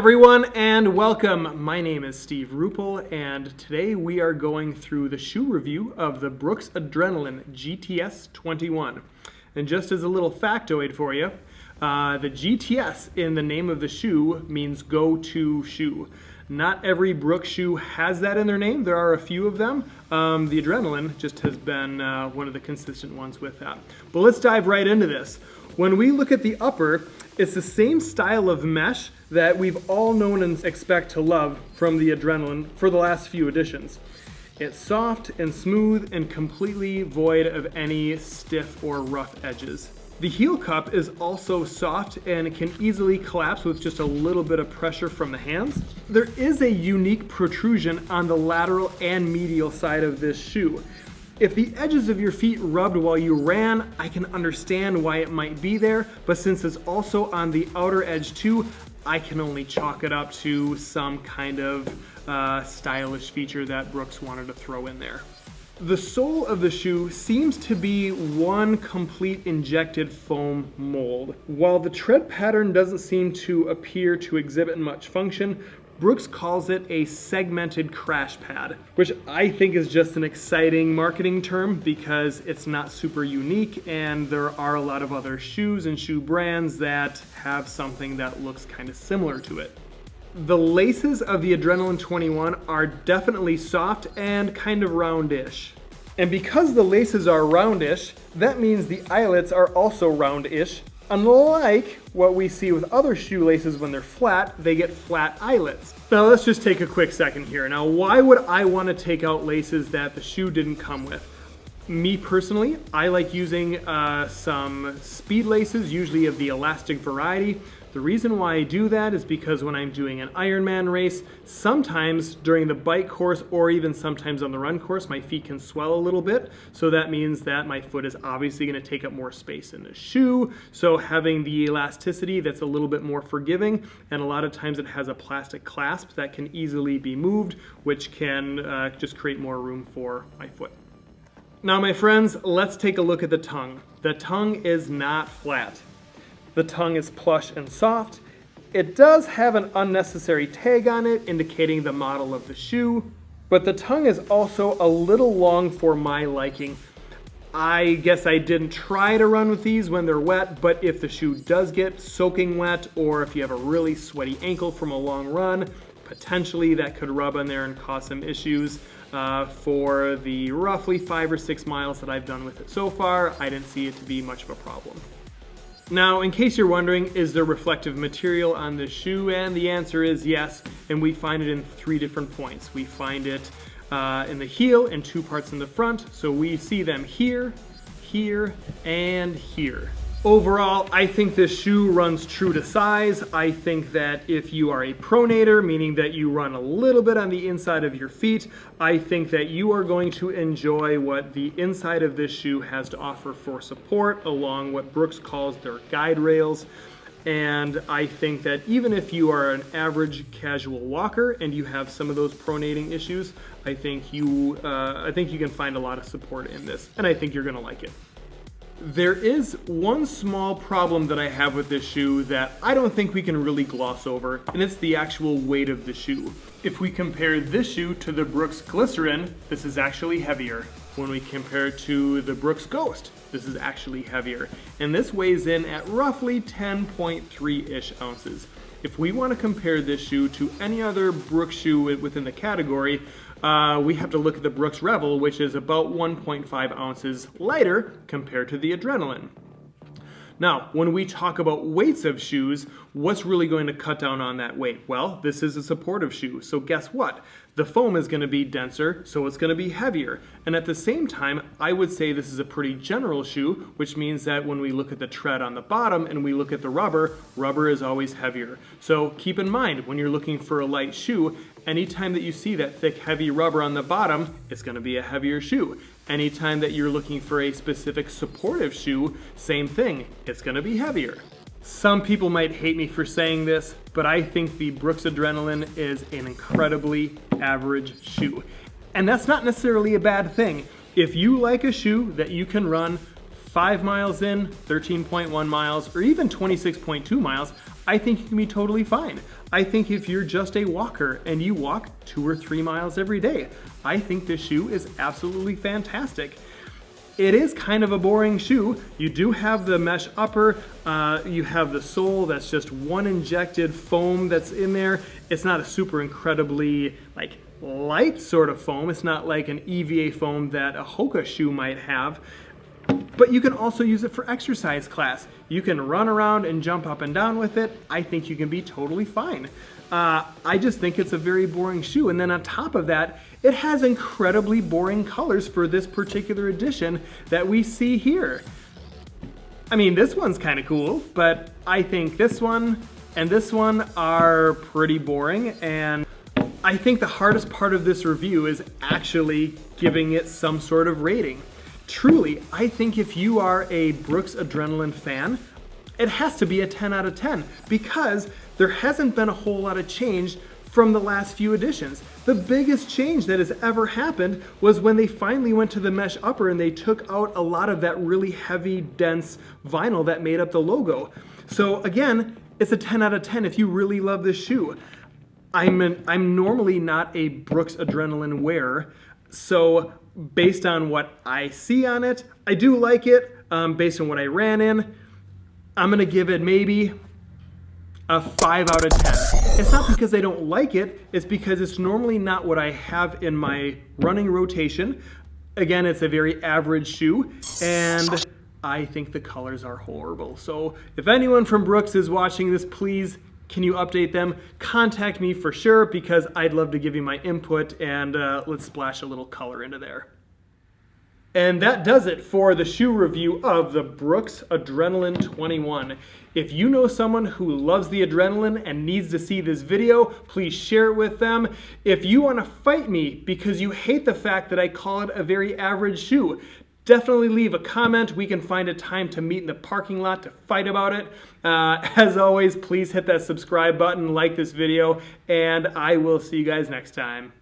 everyone, and welcome. My name is Steve Ruppel, and today we are going through the shoe review of the Brooks Adrenaline GTS 21. And just as a little factoid for you, the GTS in the name of the shoe means go-to shoe. Not every Brooks shoe has that in their name. There are a few of them. The Adrenaline just has been one of the consistent ones with that. But let's dive right into this. When we look at the upper, it's the same style of mesh that we've all known and expect to love from the Adrenaline for the last few editions. It's soft and smooth and completely void of any stiff or rough edges. The heel cup is also soft and it can easily collapse with just a little bit of pressure from the hands. There is a unique protrusion on the lateral and medial side of this shoe. If the edges of your feet rubbed while you ran, I can understand why it might be there, but since it's also on the outer edge too, I can only chalk it up to some kind of stylish feature that Brooks wanted to throw in there. The sole of the shoe seems to be one complete injected foam mold. While the tread pattern doesn't seem to appear to exhibit much function, Brooks calls it a segmented crash pad, which I think is just an exciting marketing term because it's not super unique and there are a lot of other shoes and shoe brands that have something that looks kind of similar to it. The laces of the Adrenaline 21 are definitely soft and kind of roundish. And because the laces are roundish, that means the eyelets are also roundish. Unlike what we see with other shoelaces when they're flat, they get flat eyelets. Now let's just take a quick second here. Now why would I want to take out laces that the shoe didn't come with? Me personally, I like using some speed laces, usually of the elastic variety. The reason why I do that is because when I'm doing an Ironman race, sometimes during the bike course or even sometimes on the run course, my feet can swell a little bit. So that means that my foot is obviously going to take up more space in the shoe. So having the elasticity that's a little bit more forgiving, and a lot of times it has a plastic clasp that can easily be moved, which can just create more room for my foot. Now my friends, let's take a look at the tongue. The tongue is not flat. The tongue is plush and soft. It does have an unnecessary tag on it indicating the model of the shoe, but the tongue is also a little long for my liking. I guess I didn't try to run with these when they're wet, but if the shoe does get soaking wet or if you have a really sweaty ankle from a long run, potentially that could rub on there and cause some issues. For the roughly 5 or 6 miles that I've done with it so far, I didn't see it to be much of a problem. Now, in case you're wondering, is there reflective material on this shoe? And the answer is yes, and we find it in 3 different points. We find it in the heel and 2 parts in the front, so we see them here, here, and here. Overall, I think this shoe runs true to size. I think that if you are a pronator, meaning that you run a little bit on the inside of your feet, I think that you are going to enjoy what the inside of this shoe has to offer for support, along what Brooks calls their guide rails. And I think that even if you are an average casual walker and you have some of those pronating issues, I think you can find a lot of support in this, and I think you're going to like it. There is one small problem that I have with this shoe that I don't think we can really gloss over, and it's the actual weight of the shoe. If we compare this shoe to the Brooks Glycerin, this is actually heavier. When we compare it to the Brooks Ghost, this is actually heavier. And this weighs in at roughly 10.3-ish ounces. If we want to compare this shoe to any other Brooks shoe within the category, we have to look at the Brooks Revel, which is about 1.5 ounces lighter compared to the Adrenaline. Now, when we talk about weights of shoes, what's really going to cut down on that weight? Well, this is a supportive shoe, so guess what? The foam is going to be denser, so it's going to be heavier. And at the same time, I would say this is a pretty general shoe, which means that when we look at the tread on the bottom and we look at the rubber, rubber is always heavier. So keep in mind, when you're looking for a light shoe, anytime that you see that thick, heavy rubber on the bottom, it's going to be a heavier shoe. Anytime that you're looking for a specific supportive shoe, same thing, it's going to be heavier. Some people might hate me for saying this, but I think the Brooks Adrenaline is an incredibly average shoe. And that's not necessarily a bad thing. If you like a shoe that you can run 5 miles in, 13.1 miles, or even 26.2 miles, I think you can be totally fine. I think if you're just a walker and you walk 2 or 3 miles every day, I think this shoe is absolutely fantastic. It is kind of a boring shoe. You do have the mesh upper, you have the sole that's just one injected foam that's in there. It's not a super incredibly light sort of foam. It's not like an EVA foam that a Hoka shoe might have. But you can also use it for exercise class. You can run around and jump up and down with it. I think you can be totally fine. I just think it's a very boring shoe. And then on top of that, it has incredibly boring colors for this particular edition that we see here. I mean, this one's kind of cool, but I think this one and this one are pretty boring. And I think the hardest part of this review is actually giving it some sort of rating. Truly, I think if you are a Brooks Adrenaline fan, it has to be a 10 out of 10 because there hasn't been a whole lot of change from the last few editions. The biggest change that has ever happened was when they finally went to the mesh upper and they took out a lot of that really heavy, dense vinyl that made up the logo. So again, it's a 10 out of 10 if you really love this shoe. I'm normally not a Brooks Adrenaline wearer, so based on what I see on it, I do like it. Based on what I ran in, I'm gonna give it maybe a 5 out of 10. It's not because I don't like it, it's because it's normally not what I have in my running rotation. Again, it's a very average shoe, and I think the colors are horrible. So if anyone from Brooks is watching this, please, can you update them? Contact me for sure, because I'd love to give you my input, and let's splash a little color into there. And that does it for the shoe review of the Brooks Adrenaline 21. If you know someone who loves the Adrenaline and needs to see this video, please share it with them. If you want to fight me because you hate the fact that I call it a very average shoe, definitely leave a comment. We can find a time to meet in the parking lot to fight about it. As always, please hit that subscribe button, like this video, and I will see you guys next time.